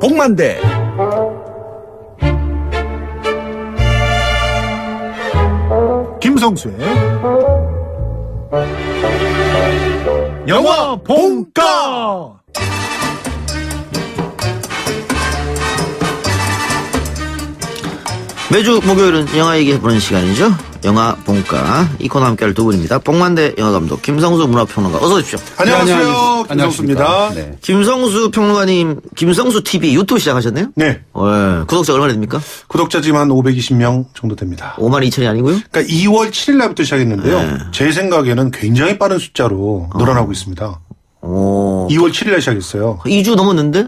복만대. 김성수의 영화 본가. 매주 목요일은 영화 얘기해보는 시간이죠. 영화 본가. 이 코너 함께할 두 분입니다. 복만대 영화감독 김성수 문화평론가, 어서 오십시오. 안녕하세요. 김성수입니다. 네. 김성수 평론가님, 김성수 TV 유튜브 시작하셨네요? 네. 구독자 얼마나 됩니까? 구독자 지금 한 520명 정도 됩니다. 52,000이 아니고요? 그러니까 2월 7일 날부터 시작했는데요. 네. 제 생각에는 굉장히 빠른 숫자로 늘어나고 있습니다. 2월 7일 날 시작했어요. 2주 넘었는데?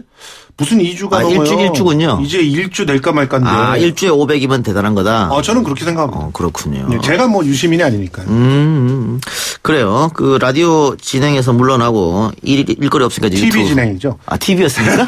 무슨 2주가 넘어요? 일주군요. 이제 1주 될까 말까인데. 1주에 500이면 대단한 거다? 저는 그렇게 생각합니다. 그렇군요. 네, 제가 뭐 유시민이 아니니까요. 그래요. 그 라디오 진행에서 물러나고 일거리 없으니까 이제 TV 유튜브. 진행이죠. TV였습니까?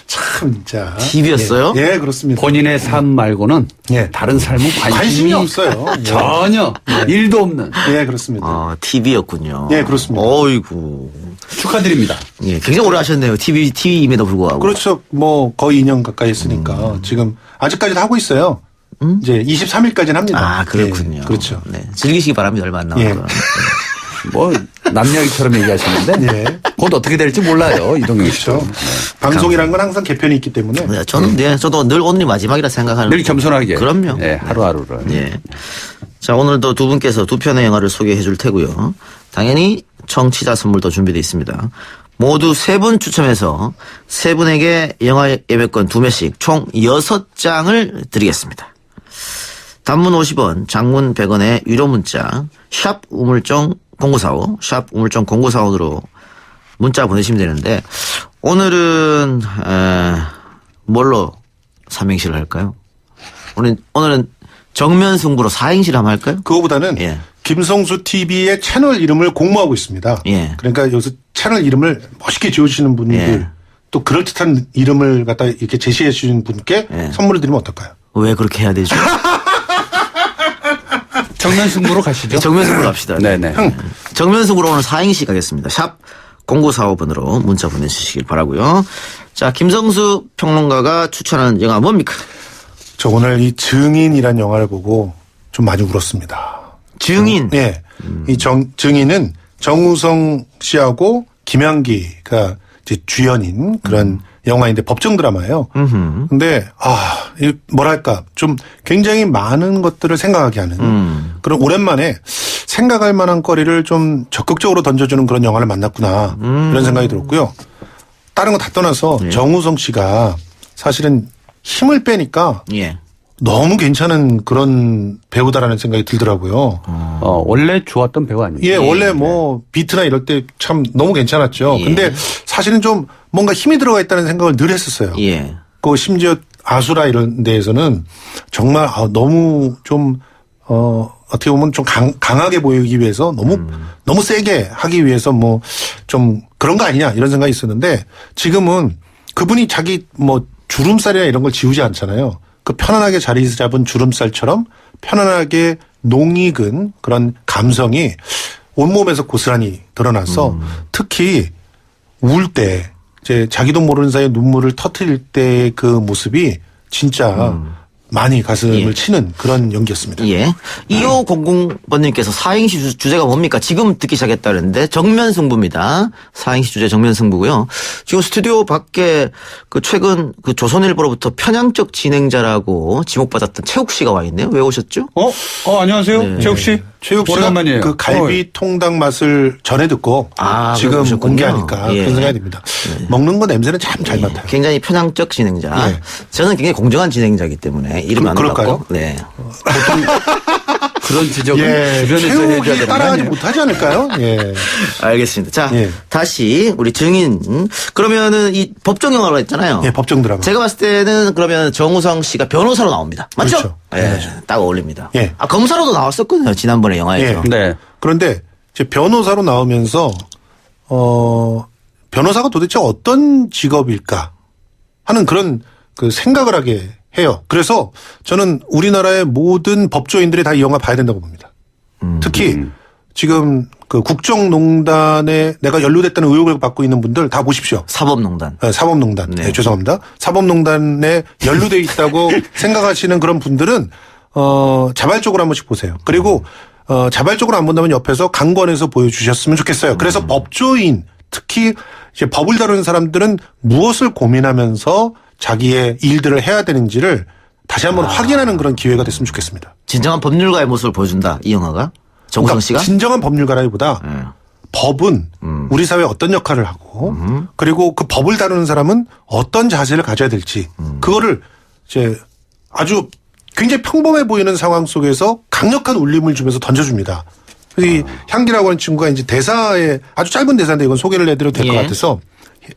참, 진짜. TV였어요? 예, 그렇습니다. 본인의 삶 말고는 예. 다른 삶은 관심이 없어요. 예. 전혀 일도 없는. 예, 그렇습니다. TV였군요. 예, 그렇습니다. 어이구. 축하드립니다. 예, 굉장히 오래 하셨네요. TV임에도 불구하고. 그렇죠. 뭐 거의 2년 가까이 했으니까 지금 아직까지도 하고 있어요. 이제 23일까지는 합니다. 그렇군요. 예, 그렇죠. 네. 즐기시기 바랍니다. 얼마 안 예. 남았고. 뭐 남녀기처럼 얘기하시는데 예. 곧 어떻게 될지 몰라요. 이동영 씨. 그렇죠. 방송이라는 건 항상 개편이 있기 때문에. 네, 저도 늘 오늘이 마지막이라 생각하는. 늘 겸손하게. 그럼요. 예, 하루하루를. 예. 자, 오늘도 두 분께서 두 편의 영화를 소개해 줄 테고요. 당연히 청취자 선물도 준비되어 있습니다. 모두 세 분 추첨해서 세 분에게 영화 예매권 2매씩 총 6장을 드리겠습니다. 단문 50원, 장문 100원의 유료 문자 샵 우물정 0945, 샵 우물정 0945으로 문자 보내시면 되는데, 오늘은 뭘로 삼행시를 할까요? 오늘은 정면 승부로 4행시를 한번 할까요? 그거보다는 예. 김성수 TV의 채널 이름을 공모하고 있습니다. 예. 그러니까 여기서 채널 이름을 멋있게 지어주시는 분들 예. 또 그럴듯한 이름을 갖다 이렇게 제시해 주시는 분께 예. 선물을 드리면 어떨까요? 왜 그렇게 해야 되죠? 정면 승부로 가시죠. 정면 승부로 합시다. 네네. 정면 승부로 오늘 4행시 가겠습니다. 샵 0945번으로 문자 보내주시길 바라고요. 자, 김성수 평론가가 추천하는 영화 뭡니까? 저 오늘 이 증인이란 영화를 보고 좀 많이 울었습니다. 증인. 예. 이 증인은 정우성 씨하고 김양기가 이제 주연인 그런 영화인데 법정 드라마예요. 근데 이 뭐랄까 좀 굉장히 많은 것들을 생각하게 하는 그런, 오랜만에 생각할 만한 거리를 좀 적극적으로 던져주는 그런 영화를 만났구나 이런 생각이 들었고요. 다른 거 다 떠나서 정우성 씨가 사실은 힘을 빼니까 예. 너무 괜찮은 그런 배우다라는 생각이 들더라고요. 원래 좋았던 배우 아니에요? 예, 원래 뭐 비트나 이럴 때 참 너무 괜찮았죠. 예. 근데 사실은 좀 뭔가 힘이 들어가 있다는 생각을 늘 했었어요. 예. 그 심지어 아수라 이런 데에서는 정말 너무 좀 어떻게 보면 좀 강하게 보이기 위해서 너무 세게 하기 위해서 뭐 좀 그런 거 아니냐 이런 생각이 있었는데, 지금은 그분이 자기 뭐 주름살이나 이런 걸 지우지 않잖아요. 그 편안하게 자리 잡은 주름살처럼 편안하게 농익은 그런 감성이 온몸에서 고스란히 드러나서 특히 울 때 이제 자기도 모르는 사이에 눈물을 터뜨릴 때 그 모습이 진짜 많이 가슴을 예. 치는 그런 연기였습니다. 예. 2500번님께서 4행시 주제가 뭡니까? 지금 듣기 시작했다는데 정면 승부입니다. 4행시 주제 정면 승부고요. 지금 스튜디오 밖에 그 최근 그 조선일보로부터 편향적 진행자라고 지목받았던 최욱 씨가 와 있네요. 왜 오셨죠? 안녕하세요. 네. 최욱 씨. 최욱 씨가 오래간만이에요. 그 갈비 통닭 맛을 전에 듣고 지금 그러셨군요. 온 게 아닐까 예. 그런 생각이 듭니다. 먹는 거 냄새는 참 잘 예. 맡아요. 굉장히 편향적 진행자. 예. 저는 굉장히 공정한 진행자이기 때문에 이름 안 그럴까요? 올랐고. 네. 그런 지적은 예, 주변에서 해줘야 최욱이 되는 거 따라가지 아니에요? 못하지 않을까요? 예. 알겠습니다. 자, 예. 다시 우리 증인. 그러면은 이 법정 영화로 했잖아요. 예, 법정 드라마. 제가 봤을 때는 그러면 정우성 씨가 변호사로 나옵니다. 맞죠? 그렇죠. 예, 딱 어울립니다. 예. 검사로도 나왔었거든요. 지난번에 영화에서. 예. 네. 그런데 이제 변호사로 나오면서 변호사가 도대체 어떤 직업일까 하는 그런 그 생각을 하게 해요. 그래서 저는 우리나라의 모든 법조인들이 다 이 영화 봐야 된다고 봅니다. 특히 지금 그 국정농단에 내가 연루됐다는 의혹을 받고 있는 분들 다 보십시오. 사법농단. 네, 사법농단. 네. 네, 죄송합니다. 사법농단에 연루돼 있다고 생각하시는 그런 분들은 자발적으로 한 번씩 보세요. 그리고 자발적으로 안 본다면 옆에서 강권해서 보여주셨으면 좋겠어요. 그래서 법조인 특히 이제 법을 다루는 사람들은 무엇을 고민하면서 자기의 일들을 해야 되는지를 다시 한번 확인하는 그런 기회가 됐으면 좋겠습니다. 진정한 법률가의 모습을 보여준다. 이 영화가. 정우성 씨가. 진정한 법률가라기보다 법은 우리 사회에 어떤 역할을 하고 그리고 그 법을 다루는 사람은 어떤 자세를 가져야 될지 그거를 이제 아주 굉장히 평범해 보이는 상황 속에서 강력한 울림을 주면서 던져줍니다. 이 향기라고 하는 친구가 이제 대사에 아주 짧은 대사인데 이건 소개를 해드려도 될 것 예. 같아서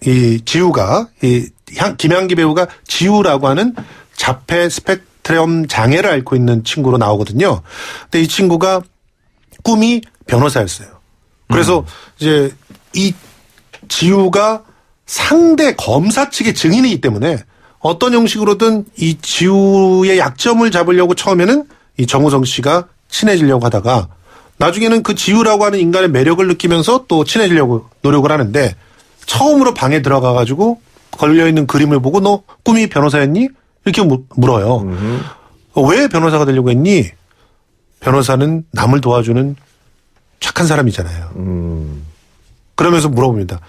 이 지우가 김향기 배우가 지우라고 하는 자폐 스펙트럼 장애를 앓고 있는 친구로 나오거든요. 근데 이 친구가 꿈이 변호사였어요. 그래서 이제 이 지우가 상대 검사 측의 증인이기 때문에 어떤 형식으로든 이 지우의 약점을 잡으려고 처음에는 이 정우성 씨가 친해지려고 하다가 나중에는 그 지우라고 하는 인간의 매력을 느끼면서 또 친해지려고 노력을 하는데 처음으로 방에 들어가 가지고 걸려있는 그림을 보고 너 꿈이 변호사였니? 이렇게 물어요. 왜 변호사가 되려고 했니? 변호사는 남을 도와주는 착한 사람이잖아요. 그러면서 물어봅니다.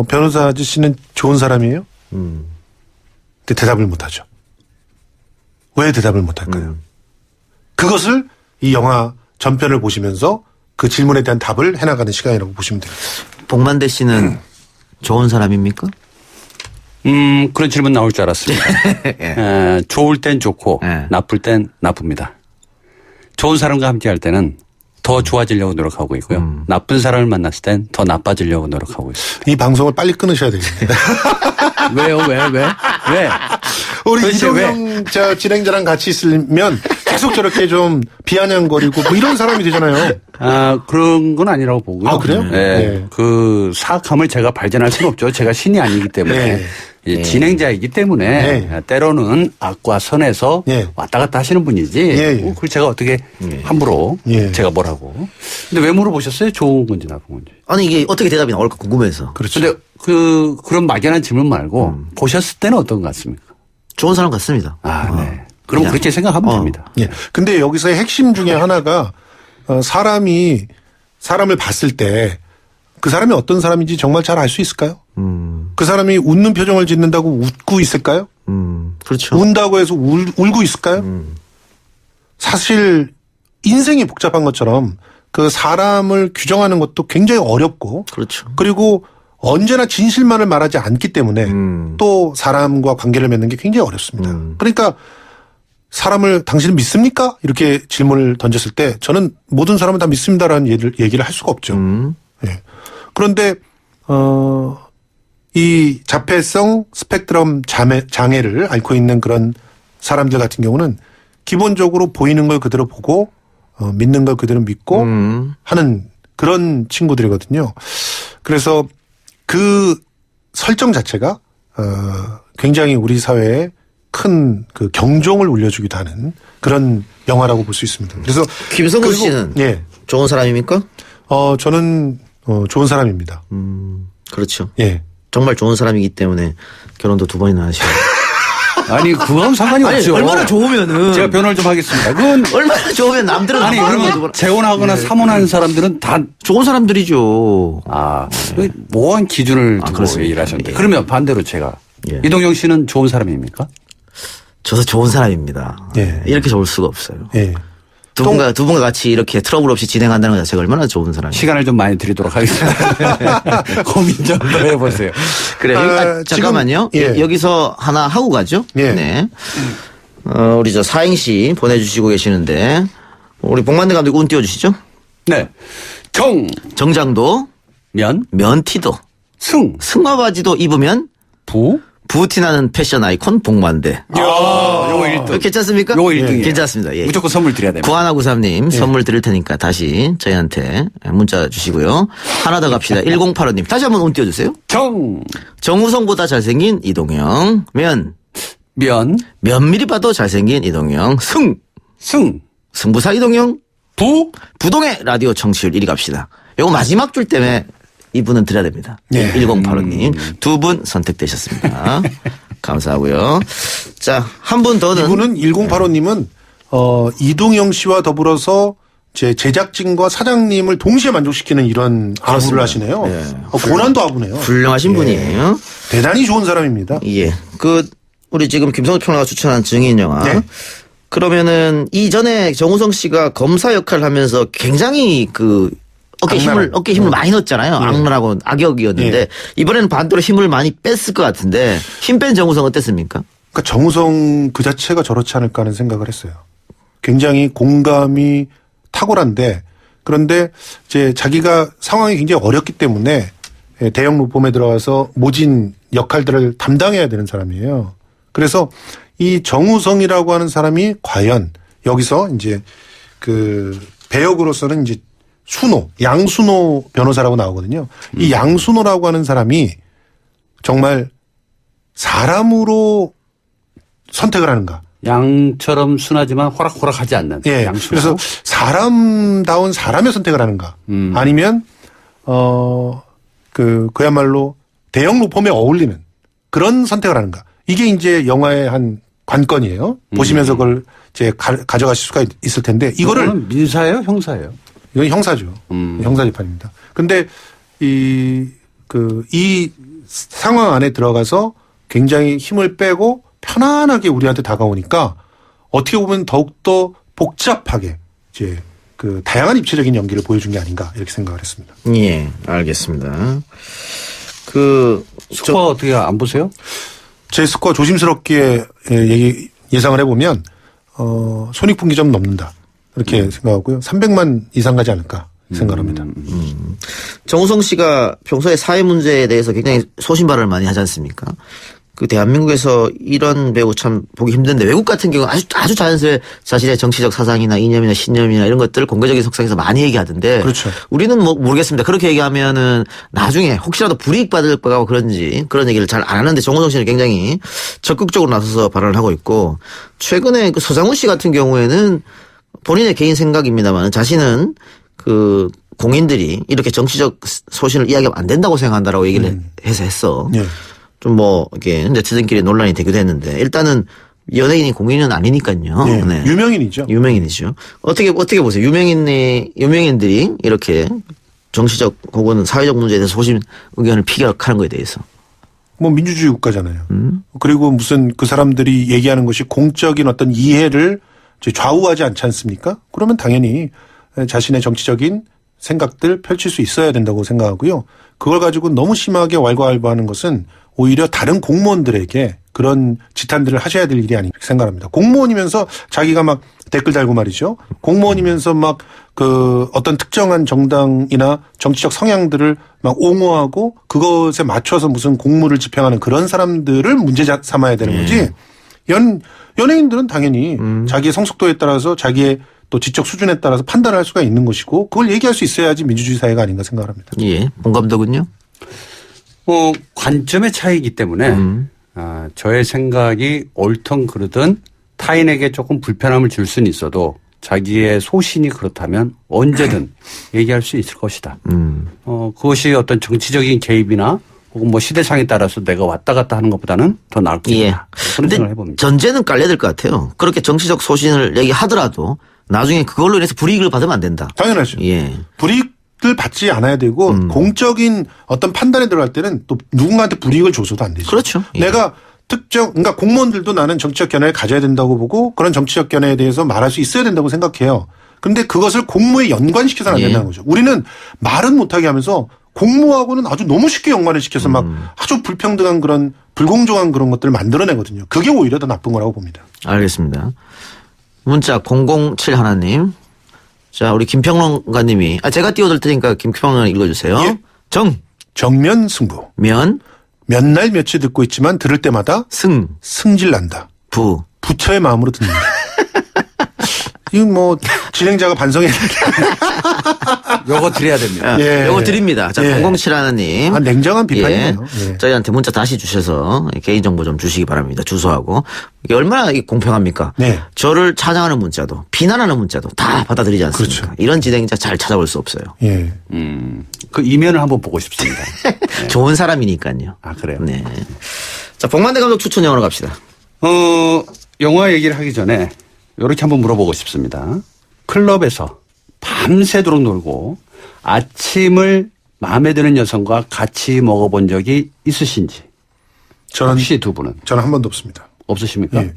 변호사 아저씨는 좋은 사람이에요? 근데 대답을 못하죠. 왜 대답을 못할까요? 그것을 이 영화 전편을 보시면서 그 질문에 대한 답을 해나가는 시간이라고 보시면 돼요. 복만대 씨는 좋은 사람입니까? 그런 질문 나올 줄 알았습니다. 좋을 땐 좋고 나쁠 땐 나쁩니다. 좋은 사람과 함께 할 때는 더 좋아지려고 노력하고 있고요. 나쁜 사람을 만났을 땐 더 나빠지려고 노력하고 있습니다. 이 방송을 빨리 끊으셔야 되겠는데. 왜요? 왜? 우리 도대체 이동영 진행자랑 같이 있으면 계속 저렇게 좀 비아냥거리고 뭐 이런 사람이 되잖아요. 그런 건 아니라고 보고요. 아, 그래요? 네. 네. 그 사악함을 제가 발견할 수는 없죠. 제가 신이 아니기 때문에. 네. 이제 진행자이기 때문에 네. 때로는 악과 선에서 네. 왔다 갔다 하시는 분이지. 예. 그걸 제가 어떻게 함부로 예. 제가 뭐라고. 근데 왜 물어보셨어요? 좋은 건지 나쁜 건지. 아니 이게 어떻게 대답이 나올까 궁금해서. 그렇죠. 근데 그런 막연한 질문 말고 보셨을 때는 어떤 것 같습니까? 좋은 사람 같습니다. 네. 그럼 그냥. 그렇게 생각하면 됩니다. 예. 근데 여기서의 핵심 중에 하나가 사람이 사람을 봤을 때 그 사람이 어떤 사람인지 정말 잘 알 수 있을까요? 그 사람이 웃는 표정을 짓는다고 웃고 있을까요? 그렇죠. 운다고 해서 울고 있을까요? 사실 인생이 복잡한 것처럼 그 사람을 규정하는 것도 굉장히 어렵고 그렇죠. 그리고 언제나 진실만을 말하지 않기 때문에 또 사람과 관계를 맺는 게 굉장히 어렵습니다. 그러니까 사람을 당신은 믿습니까? 이렇게 질문을 던졌을 때 저는 모든 사람은 다 믿습니다라는 얘기를 할 수가 없죠. 예. 그런데 이 자폐성 스펙트럼 장애를 앓고 있는 그런 사람들 같은 경우는 기본적으로 보이는 걸 그대로 보고 믿는 걸 그대로 믿고 하는 그런 친구들이거든요. 그래서 그 설정 자체가 굉장히 우리 사회에 큰 그 경종을 울려주기도 하는 그런 영화라고 볼 수 있습니다. 그래서 김성근 그리고, 씨는 예. 좋은 사람입니까? 저는 좋은 사람입니다. 그렇죠. 예. 정말 좋은 사람이기 때문에 결혼도 2번이나 하시고. 아니, 그건 상관이 아니, 없죠. 얼마나 좋으면은. 제가 변호를 좀 하겠습니다. 그건 얼마나 좋으면 남들은 아니, 그러면 재혼하거나 삼혼하는 사람들은 다 좋은 사람들이죠. 모호한 기준을 두고 그렇습니까? 일하셨는데. 예. 그러면 반대로 제가 예. 이동영 씨는 좋은 사람입니까? 저도 좋은 사람입니다. 예. 이렇게 좋을 수가 없어요. 예. 두 분과 같이 이렇게 트러블 없이 진행한다는 것 자체가 얼마나 좋은 사람이에요. 시간을 좀 많이 드리도록 하겠습니다. 고민 좀 더 해보세요. 그래요. 잠깐만요. 지금, 예. 여기서 하나 하고 가죠. 예. 네. 우리 저 사행시 보내주시고 계시는데 우리 복만대 감독 운 띄워주시죠. 네. 정장도 면티도 승마바지도 입으면 부티나는 패션 아이콘 복만대. 요거 1등. 괜찮습니까? 요거 1등이에요. 괜찮습니다. 예. 무조건 선물 드려야 됩니다. 9193님 선물 드릴 테니까 다시 저희한테 문자 주시고요. 하나 더 갑시다. 1085님 다시 한번 운 띄워주세요. 정우성보다 잘생긴 이동영. 면밀히 봐도 잘생긴 이동영. 승부사 이동영. 부동의 라디오 청취율 1위 갑시다. 요거 마지막 줄 때문에 이분은 드려야 됩니다. 네. 1085님 두 분 선택되셨습니다. 감사하고요. 자, 한 분 더는 이분은 1085님은 이동영 씨와 더불어서 제 제작진과 사장님을 동시에 만족시키는 이런 아부를 하시네요. 예. 고난도 아부네요. 훌륭하신 분이에요. 대단히 좋은 사람입니다. 예. 우리 지금 김성수 평론가가 추천한 증인 영화. 네. 그러면은 이전에 정우성 씨가 검사 역할을 하면서 굉장히 어깨 힘을 많이 넣었잖아요. 악랄하고 악역이었는데 이번에는 반대로 힘을 많이 뺐을 것 같은데 힘 뺀 정우성 어땠습니까? 그러니까 정우성 그 자체가 저렇지 않을까 하는 생각을 했어요. 굉장히 공감이 탁월한데 그런데 이제 자기가 상황이 굉장히 어렵기 때문에 대형 로펌에 들어가서 모진 역할들을 담당해야 되는 사람이에요. 그래서 이 정우성이라고 하는 사람이 과연 여기서 이제 그 배역으로서는 이제 양순호 변호사라고 나오거든요. 이 양순호라고 하는 사람이 정말 사람으로 선택을 하는가. 양처럼 순하지만 호락호락하지 않는. 예. 양순호. 그래서 사람다운 사람의 선택을 하는가. 아니면 그야말로 대형 로펌에 어울리는 그런 선택을 하는가. 이게 이제 영화의 한 관건이에요. 보시면서 그걸 이제 가져가실 수가 있을 텐데 이거를 민사예요, 형사예요? 이건 형사죠. 형사 재판입니다. 근데 이 상황 안에 들어가서 굉장히 힘을 빼고 편안하게 우리한테 다가오니까 어떻게 보면 더욱더 복잡하게 이제 그 다양한 입체적인 연기를 보여준 게 아닌가 이렇게 생각을 했습니다. 예, 알겠습니다. 스코어 어떻게 안 보세요? 제 스코어 조심스럽게 예상을 해보면 손익분기 좀 넘는다. 이렇게 생각하고요. 300만 이상 가지 않을까 생각합니다. 정우성 씨가 평소에 사회 문제에 대해서 굉장히 소신발언을 많이 하지 않습니까? 대한민국에서 이런 배우 참 보기 힘든데 외국 같은 경우 아주 자연스레 자신의 정치적 사상이나 이념이나 신념이나 이런 것들을 공개적인 석상에서 많이 얘기하던데. 그렇죠. 우리는 모르겠습니다. 그렇게 얘기하면은 나중에 혹시라도 불이익 받을 거라고 그런지 그런 얘기를 잘 안 하는데 정우성 씨는 굉장히 적극적으로 나서서 발언을 하고 있고 최근에 서장훈 씨 같은 경우에는 본인의 개인 생각입니다만 자신은 공인들이 이렇게 정치적 소신을 이야기하면 안 된다고 생각한다라고 얘기를 했어. 네. 이게 네티즌끼리 논란이 되기도 했는데 일단은 연예인이 공인은 아니니까요. 네. 네. 유명인이죠. 유명인이죠. 어떻게 보세요? 유명인들이 이렇게 정치적 혹은 사회적 문제에 대해서 소신 의견을 피력하는 거에 대해서. 민주주의 국가잖아요. 그리고 무슨 그 사람들이 얘기하는 것이 공적인 어떤 이해를 좌우하지 않지 않습니까? 그러면 당연히 자신의 정치적인 생각들 펼칠 수 있어야 된다고 생각하고요. 그걸 가지고 너무 심하게 왈가왈부하는 것은 오히려 다른 공무원들에게 그런 지탄들을 하셔야 될 일이 아닌가 생각합니다. 공무원이면서 자기가 막 댓글 달고 말이죠. 공무원이면서 막 어떤 특정한 정당이나 정치적 성향들을 막 옹호하고 그것에 맞춰서 무슨 공무를 집행하는 그런 사람들을 문제 삼아야 되는 거지. 연예인들은 당연히 자기의 성숙도에 따라서 자기의 또 지적 수준에 따라서 판단을 할 수가 있는 것이고 그걸 얘기할 수 있어야지 민주주의 사회가 아닌가 생각합니다. 예. 본 감독은요? 관점의 차이이기 때문에 저의 생각이 옳든 그르든 타인에게 조금 불편함을 줄 수는 있어도 자기의 소신이 그렇다면 언제든 얘기할 수 있을 것이다. 그것이 어떤 정치적인 개입이나 혹은 시대상에 따라서 내가 왔다 갔다 하는 것보다는 더 나을 것 같다. 그런 생각을 해봅니다. 전제는 깔려야 될 것 같아요. 그렇게 정치적 소신을 얘기하더라도 나중에 그걸로 인해서 불이익을 받으면 안 된다. 당연하죠. 예. 불이익을 받지 않아야 되고 공적인 어떤 판단에 들어갈 때는 또 누군가한테 불이익을 줘서도 안 되죠. 그렇죠. 예. 내가 그러니까 공무원들도 나는 정치적 견해를 가져야 된다고 보고 그런 정치적 견해에 대해서 말할 수 있어야 된다고 생각해요. 그런데 그것을 공무에 연관시켜서는 안 된다는 거죠. 우리는 말은 못하게 하면서 공무하고는 아주 너무 쉽게 연관을 시켜서 막 아주 불평등한 그런 불공정한 그런 것들을 만들어내거든요. 그게 오히려 더 나쁜 거라고 봅니다. 알겠습니다. 문자 007 하나님. 자, 우리 김평론가님이 제가 띄워드릴 테니까 김평론가 읽어주세요. 예. 정면 승부. 몇 날 며칠 듣고 있지만 들을 때마다 승질난다. 부처의 마음으로 듣는다. 이건 진행자가 반성해야 될 게 요거 드려야 됩니다. 예. 요거 드립니다. 자, 예. 0071님. 아, 냉정한 비판이네요. 예. 저희한테 문자 다시 주셔서 개인정보 좀 주시기 바랍니다. 주소하고. 이게 얼마나 이게 공평합니까? 네. 저를 찬양하는 문자도 비난하는 문자도 다 받아들이지 않습니까? 그렇죠. 이런 진행자 잘 찾아볼 수 없어요. 예. 그 이면을 한번 보고 싶습니다. 좋은 사람이니까요. 아, 그래요? 네. 자, 복만대 감독 추천 영화로 갑시다. 영화 얘기를 하기 전에 이렇게 한번 물어보고 싶습니다. 클럽에서 밤새도록 놀고 아침을 마음에 드는 여성과 같이 먹어본 적이 있으신지. 혹시 두 분은? 저는 한 번도 없습니다. 없으십니까? 예.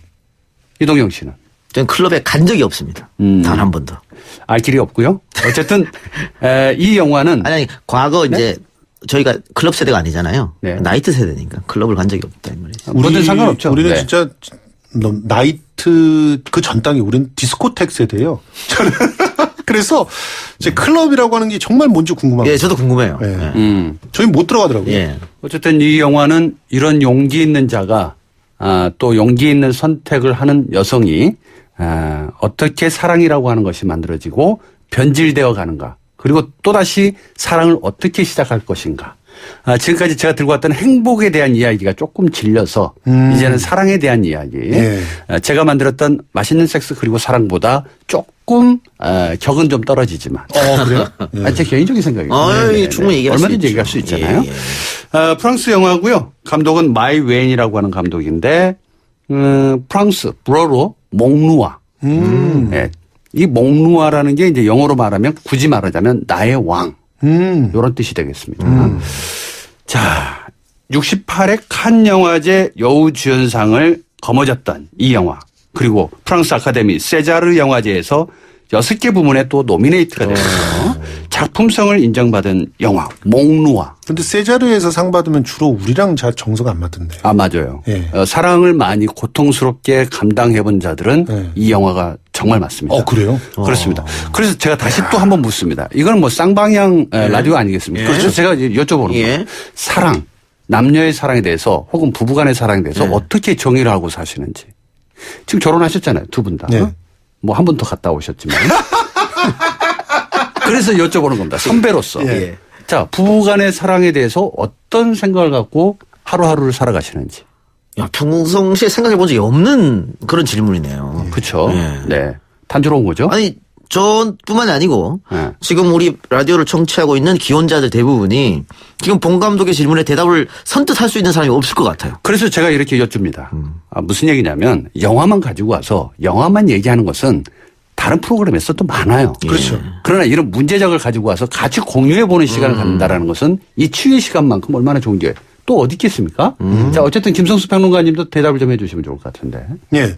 이동영 씨는? 저는 클럽에 간 적이 없습니다. 단 한 번도. 알 길이 없고요. 어쨌든 이 영화는 아니, 과거 이제 저희가 클럽 세대가 아니잖아요. 네. 나이트 세대니까 클럽을 간 적이 없다 이 말이죠. 뭐든 상관없죠. 우리는 네. 진짜 나이트 그 전 단계 우리는 디스코텍 세대예요. 저는 그래서 제 클럽이라고 하는 게 정말 뭔지 궁금합니다. 예, 저도 궁금해요. 예. 예. 저희 못 들어가더라고요. 예. 어쨌든 이 영화는 이런 용기 있는 자가 또 용기 있는 선택을 하는 여성이 어떻게 사랑이라고 하는 것이 만들어지고 변질되어 가는가. 그리고 또다시 사랑을 어떻게 시작할 것인가. 지금까지 제가 들고 왔던 행복에 대한 이야기가 조금 질려서 이제는 사랑에 대한 이야기. 예. 제가 만들었던 맛있는 섹스 그리고 사랑보다 조금 격은 좀 떨어지지만. 그래요? 제 개인적인 생각이에요. 충분히 얘기할 수 얼마든지 있죠. 얘기할 수 있잖아요. 예. 프랑스 영화고요. 감독은 마이 웨인이라고 하는 감독인데 프랑스 불어로 몽누아. 네. 이 몽누아라는 게 이제 영어로 말하면 굳이 말하자면 나의 왕. 이런 뜻이 되겠습니다. 자, 68회 칸 영화제 여우주연상을 거머쥐었던 이 영화. 그리고 프랑스 아카데미 세자르 영화제에서 6개 부문에 또 노미네이트가 됐어요. 작품성을 인정받은 영화 몽누아. 근데 세자르에서 상 받으면 주로 우리랑 잘 정서가 안 맞던데. 아, 맞아요. 예. 사랑을 많이 고통스럽게 감당해본 자들은 네. 이 영화가 정말 맞습니다. 그래요? 그렇습니다. 그래서 제가 다시 또 한번 묻습니다. 이건 뭐 쌍방향 라디오 아니겠습니까? 그래서 제가 여쭤보는 거예요. 사랑, 남녀의 사랑에 대해서 혹은 부부간의 사랑에 대해서 어떻게 정의를 하고 사시는지. 지금 결혼하셨잖아요. 두 분 다. 네. 뭐 한 번 더 갔다 오셨지만. 그래서 여쭤보는 겁니다. 선배로서. 예. 자, 부부간의 사랑에 대해서 어떤 생각을 갖고 하루하루를 살아가시는지. 야, 평상시에 생각해 본 적이 없는 그런 질문이네요. 그렇죠. 예. 네. 단조로운 거죠. 아니, 저뿐만이 아니고 네. 지금 우리 라디오를 청취하고 있는 기혼자들 대부분이 지금 봉 감독의 질문에 대답을 선뜻 할 수 있는 사람이 없을 것 같아요. 그래서 제가 이렇게 여쭙니다. 무슨 얘기냐면 영화만 가지고 와서 영화만 얘기하는 것은 다른 프로그램에서도 많아요. 그렇죠. 그러나 이런 문제작을 가지고 와서 같이 공유해보는 시간을 갖는다라는 것은 이 치유의 시간만큼 얼마나 좋은 게 또 어디 있겠습니까? 자, 어쨌든 김성수 평론가님도 대답을 좀 해주시면 좋을 것 같은데. 예.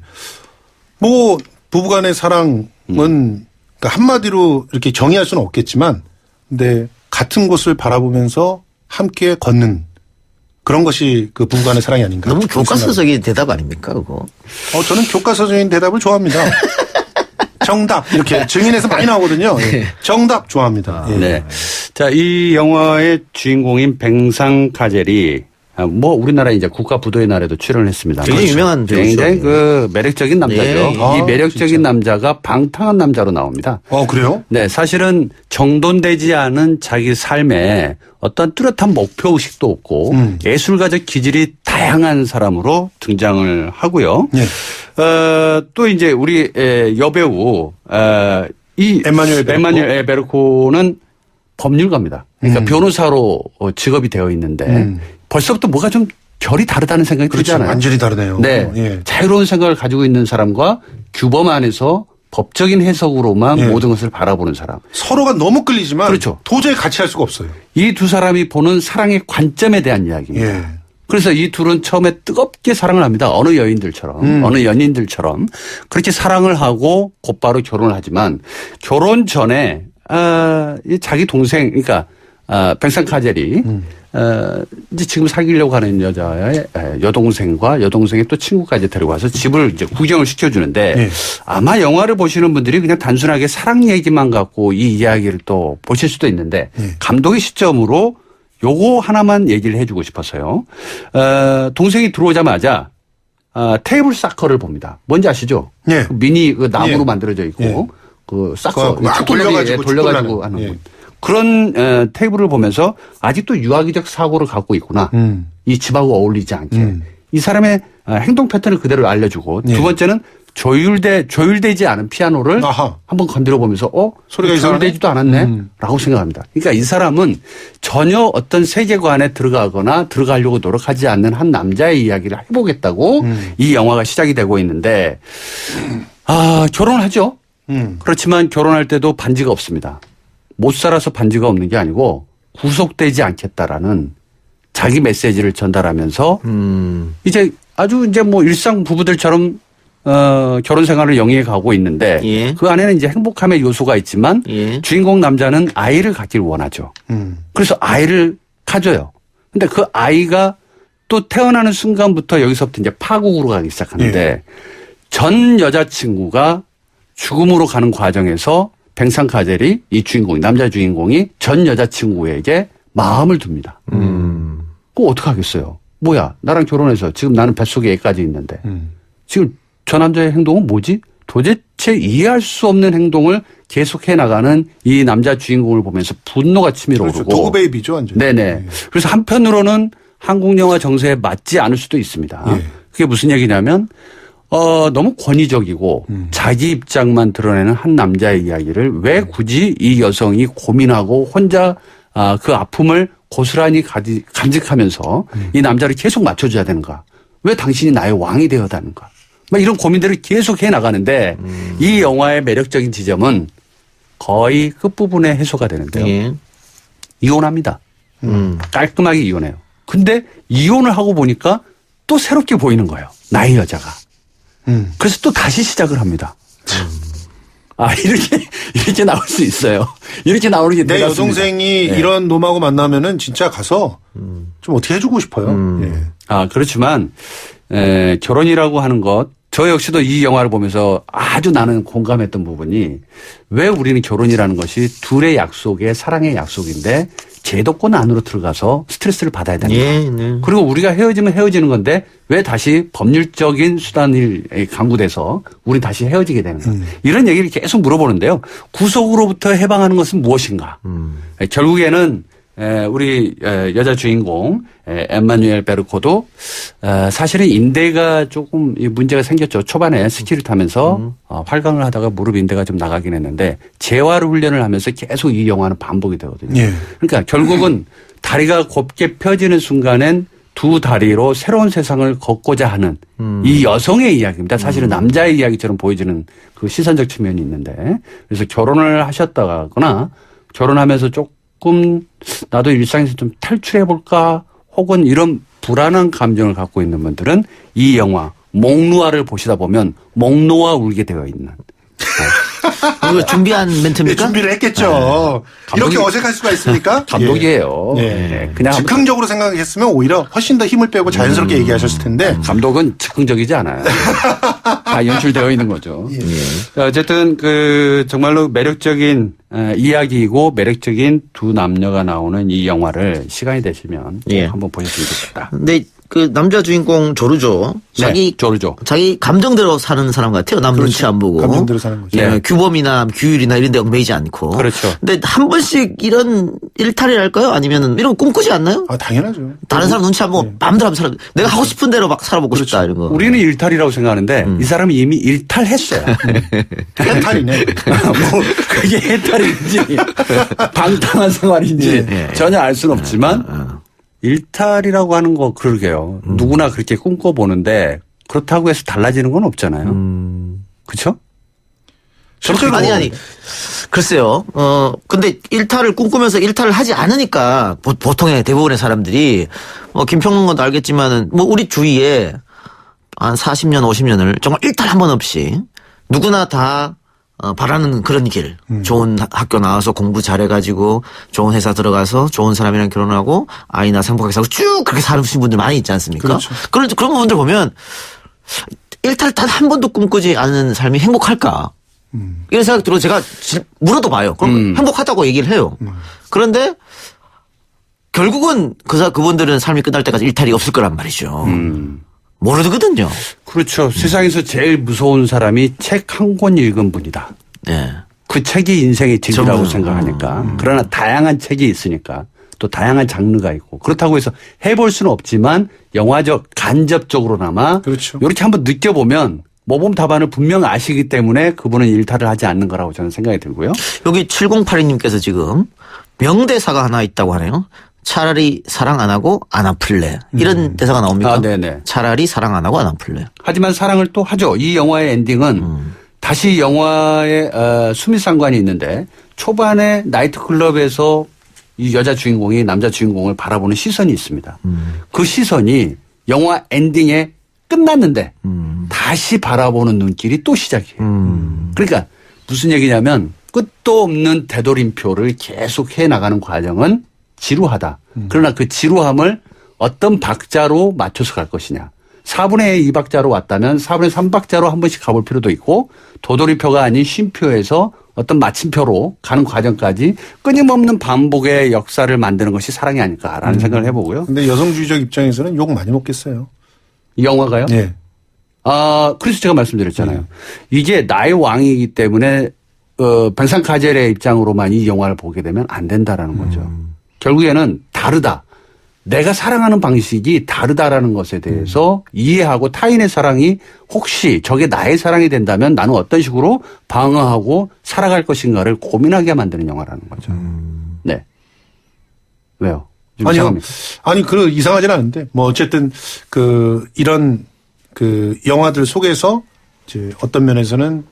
뭐 부부간의 사랑은 그러니까 한마디로 이렇게 정의할 수는 없겠지만, 근데 같은 곳을 바라보면서 함께 걷는 그런 것이 그 부부간의 사랑이 아닌가. 너무 그런 교과서적인 대답 아닙니까, 그거? 저는 교과서적인 대답을 좋아합니다. 정답 이렇게 증인에서 많이 나오거든요. 예. 정답 좋아합니다. 예. 네. 자, 이 영화의 주인공인 뱅상 카젤이 뭐 우리나라 이제 국가 부도의 날에도 출연을 했습니다. 굉장히 유명한 배우죠. 굉장히 그 매력적인 남자죠. 네. 이 매력적인 진짜. 남자가 방탕한 남자로 나옵니다. 그래요? 네, 사실은 정돈되지 않은 자기 삶에 어떤 뚜렷한 목표 의식도 없고 예술가적 기질이 다양한 사람으로 등장을 하고요. 예. 또 이제 우리 여배우 이 에마뉴엘 베르코. 에마뉴엘 베르코는 법률가입니다. 그러니까 변호사로 직업이 되어 있는데 벌써부터 뭐가 좀 결이 다르다는 생각이 그렇죠. 들잖아요. 완전히 다르네요. 네, 예. 자유로운 생각을 가지고 있는 사람과 규범 안에서 법적인 해석으로만 예. 모든 것을 바라보는 사람. 서로가 너무 끌리지만 그렇죠. 도저히 같이 할 수가 없어요. 이 두 사람이 보는 사랑의 관점에 대한 이야기입니다. 예. 그래서 이 둘은 처음에 뜨겁게 사랑을 합니다. 어느 여인들처럼, 어느 연인들처럼 그렇게 사랑을 하고 곧바로 결혼을 하지만 결혼 전에 이 자기 동생, 그러니까 뱅상 카젤이 이제 지금 사귀려고 하는 여자의 여동생과 여동생의 또 친구까지 데려와서 집을 이제 구경을 시켜주는데 네. 아마 영화를 보시는 분들이 그냥 단순하게 사랑 얘기만 갖고 이 이야기를 또 보실 수도 있는데 감독의 시점으로 요거 하나만 얘기를 해주고 싶어서요. 동생이 들어오자마자 테이블 사커를 봅니다. 뭔지 아시죠? 예. 그 미니 그 나무로 예. 만들어져 있고 예. 그 사커 그거 막 돌려가지고 돌려가지고 하는 예. 거. 그런 테이블을 보면서 아직도 유아기적 사고를 갖고 있구나. 이 집하고 어울리지 않게. 이 사람의 행동 패턴을 그대로 알려주고 두 번째는 조율되지 않은 피아노를 한번 건드려 보면서 소리가 조율되지도 않았네 라고 생각합니다. 그러니까 이 사람은 전혀 어떤 세계관에 들어가거나 들어가려고 노력하지 않는 한 남자의 이야기를 해보겠다고 이 영화가 시작이 되고 있는데 결혼을 하죠. 그렇지만 결혼할 때도 반지가 없습니다. 못 살아서 반지가 없는 게 아니고 구속되지 않겠다라는 자기 메시지를 전달하면서 이제 아주 이제 뭐 일상 부부들처럼 결혼 생활을 영위해 가고 있는데 예. 그 안에는 이제 행복함의 요소가 있지만 예. 주인공 남자는 아이를 갖길 원하죠. 그래서 아이를 가져요. 근데 그 아이가 또 태어나는 순간부터 여기서부터 이제 파국으로 가기 시작하는데 예. 전 여자친구가 죽음으로 가는 과정에서 뱅상 카젤이 이 주인공이 남자 주인공이 전 여자친구에게 마음을 둡니다. 그거 어떡하겠어요. 뭐야 나랑 결혼해서 지금 나는 뱃속에 애까지 있는데 지금 저 남자의 행동은 뭐지? 도대체 이해할 수 없는 행동을 계속해 나가는 이 남자 주인공을 보면서 분노가 치밀어 오르고. 도구 베이비죠, 완전. 네네. 그래서 한편으로는 한국 영화 정서에 맞지 않을 수도 있습니다. 예. 그게 무슨 얘기냐면 너무 권위적이고 자기 입장만 드러내는 한 남자의 이야기를 왜 굳이 이 여성이 고민하고 혼자 그 아픔을 고스란히 간직하면서 이 남자를 계속 맞춰줘야 되는가? 왜 당신이 나의 왕이 되어야 하는가? 이런 고민들을 계속 해 나가는데 이 영화의 매력적인 지점은 거의 끝부분에 해소가 되는데요. 예. 이혼합니다. 깔끔하게 이혼해요. 근데 이혼을 하고 보니까 또 새롭게 보이는 거예요. 나의 여자가. 그래서 또 다시 시작을 합니다. 이렇게 나올 수 있어요. 이렇게 나오는 게 내 여동생이 네. 이런 놈하고 만나면은 진짜 가서 좀 어떻게 해주고 싶어요. 예. 그렇지만 결혼이라고 하는 것, 저 역시도 이 영화를 보면서 아주 나는 공감했던 부분이 왜 우리는 결혼이라는 것이 둘의 약속의 사랑의 약속인데 제도권 안으로 들어가서 스트레스를 받아야 되는가. 예, 네. 그리고 우리가 헤어지면 헤어지는 건데 왜 다시 법률적인 수단이 강구돼서 우리 다시 헤어지게 되는가. 이런 얘기를 계속 물어보는데요. 구속으로부터 해방하는 것은 무엇인가. 결국에는 우리 여자 주인공 엠마누엘 베르코도 사실은 인대가 조금 문제가 생겼죠. 초반에 스키를 타면서 활강을 하다가 무릎 인대가 좀 나가긴 했는데 재활 훈련을 하면서 계속 이 영화는 반복이 되거든요. 예. 그러니까 결국은 다리가 곱게 펴지는 순간엔 두 다리로 새로운 세상을 걷고자 하는 이 여성의 이야기입니다. 사실은 남자의 이야기처럼 보여지는 그 시선적 측면이 있는데 그래서 결혼을 하셨다거나 결혼하면서 조금 나도 일상에서 좀 탈출해 볼까 혹은 이런 불안한 감정을 갖고 있는 분들은 이 영화 몽누아를 보시다 보면 몽노아 울게 되어 있는. 이거 준비한 멘트입니까? 네, 준비를 했겠죠. 이렇게 어색할 수가 있습니까? 감독이에요. 예. 네. 그냥 즉흥적으로 생각했으면 오히려 훨씬 더 힘을 빼고 자연스럽게 얘기하셨을 텐데. 감독은 즉흥적이지 않아요. 다 연출되어 있는 거죠. 예. 어쨌든 정말로 매력적인 이야기이고 매력적인 두 남녀가 나오는 이 영화를 시간이 되시면 예. 한번 보셨으면 좋겠다. 근데 그 남자 주인공 조르조 조르조 자기 감정대로 사는 사람 같아요. 남 그렇죠. 눈치 안 보고 감정대로 사는 거죠. 네. 규범이나 규율이나 이런 데 얽매이지 않고. 그렇죠. 근데 한 번씩 이런 일탈이랄까요? 아니면 이런 거 꿈꾸지 않나요? 당연하죠. 다른 사람 눈치 안 보고 마음대로 한번 살아. 내가 하고 싶은 대로 막 살아보고 싶다 이런 거. 우리는 일탈이라고 생각하는데 이 사람은 이미 일탈했어요. 해탈이네. 뭐 그게 해탈인지 방탕한 생활인지 전혀 알 수는 없지만 일탈이라고 하는 거 그러게요. 누구나 그렇게 꿈꿔보는데 그렇다고 해서 달라지는 건 없잖아요. 그렇죠? 아니. 글쎄요. 근데 일탈을 꿈꾸면서 일탈을 하지 않으니까 보통의 대부분의 사람들이 김평론가도 알겠지만은 뭐 우리 주위에 한 40년, 50년을 정말 일탈 한 번 없이 누구나 다 바라는 그런 길. 좋은 학교 나와서 공부 잘해가지고 좋은 회사 들어가서 좋은 사람이랑 결혼하고 아이 낳아서 행복하게 살고 쭉 그렇게 사시는 분들 많이 있지 않습니까? 그렇죠. 그런 분들 보면 일탈 단 한 번도 꿈꾸지 않은 삶이 행복할까? 이런 생각 들어 제가 물어도 봐요. 그럼 행복하다고 얘기를 해요. 그런데 결국은 그분들은 삶이 끝날 때까지 일탈이 없을 거란 말이죠. 모르거든요. 그렇죠. 세상에서 제일 무서운 사람이 책 한 권 읽은 분이다. 네. 그 책이 인생의 진리라고 전부. 생각하니까. 그러나 다양한 책이 있으니까 또 다양한 장르가 있고 그렇다고 해서 해볼 수는 없지만 영화적 간접적으로나마 그렇죠. 이렇게 한번 느껴보면 모범 답안을 분명 아시기 때문에 그분은 일탈을 하지 않는 거라고 저는 생각이 들고요. 여기 7082님께서 지금 명대사가 하나 있다고 하네요. 차라리 사랑 안 하고 안 아플래. 이런 대사가 나옵니까? 아, 네네. 차라리 사랑 안 하고 안 아플래. 하지만 사랑을 또 하죠. 이 영화의 엔딩은 다시 영화에 수미상관이 있는데 초반에 나이트클럽에서 이 여자 주인공이 남자 주인공을 바라보는 시선이 있습니다. 그 시선이 영화 엔딩에 끝났는데 다시 바라보는 눈길이 또 시작이에요. 그러니까 무슨 얘기냐면 끝도 없는 되돌림표를 계속 해나가는 과정은 지루하다. 그러나 그 지루함을 어떤 박자로 맞춰서 갈 것이냐. 4분의 2박자로 왔다면 4분의 3박자로 한 번씩 가볼 필요도 있고 도돌이표가 아닌 쉼표에서 어떤 마침표로 가는 과정까지 끊임없는 반복의 역사를 만드는 것이 사랑이 아닐까라는 생각을 해보고요. 근데 여성주의적 입장에서는 욕 많이 먹겠어요. 이 영화가요? 예. 그래서 제가 말씀드렸잖아요. 이게 나의 왕이기 때문에 벤상 카젤의 입장으로만 이 영화를 보게 되면 안 된다라는 거죠. 결국에는 다르다. 내가 사랑하는 방식이 다르다라는 것에 대해서 이해하고 타인의 사랑이 혹시 저게 나의 사랑이 된다면 나는 어떤 식으로 방어하고 살아갈 것인가를 고민하게 만드는 영화라는 거죠. 네. 왜요? 좀 아니요. 이상합니까? 아니, 이상하진 않은데, 뭐, 어쨌든, 이런, 영화들 속에서, 이제, 어떤 면에서는,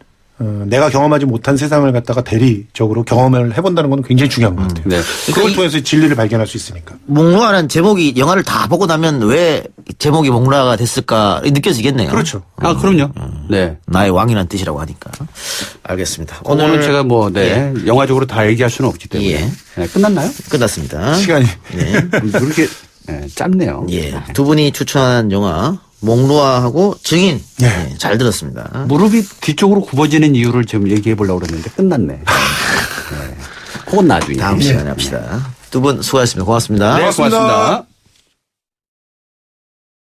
내가 경험하지 못한 세상을 갖다가 대리적으로 경험을 해본다는 건 굉장히 중요한 것 같아요. 네. 그걸 통해서 진리를 발견할 수 있으니까. 몽루아라는 제목이 영화를 다 보고 나면 왜 제목이 몽루아가 됐을까 느껴지겠네요. 그렇죠. 그럼요. 네. 나의 왕이라는 뜻이라고 하니까. 알겠습니다. 오늘 제가 영화적으로 다 얘기할 수는 없기 때문에. 예. 네, 끝났나요? 끝났습니다. 시간이. 네. 그렇게 짧네요. 예. 두 분이 추천한 영화 몽루아하고 증인. 예. 네, 잘 들었습니다. 무릎이 뒤쪽으로 굽어지는 이유를 지금 얘기해 보려고 그랬는데 끝났네. 네. 그건 나중에. 다음 시간에 합시다. 두 분 수고하셨습니다. 고맙습니다. 네, 고맙습니다.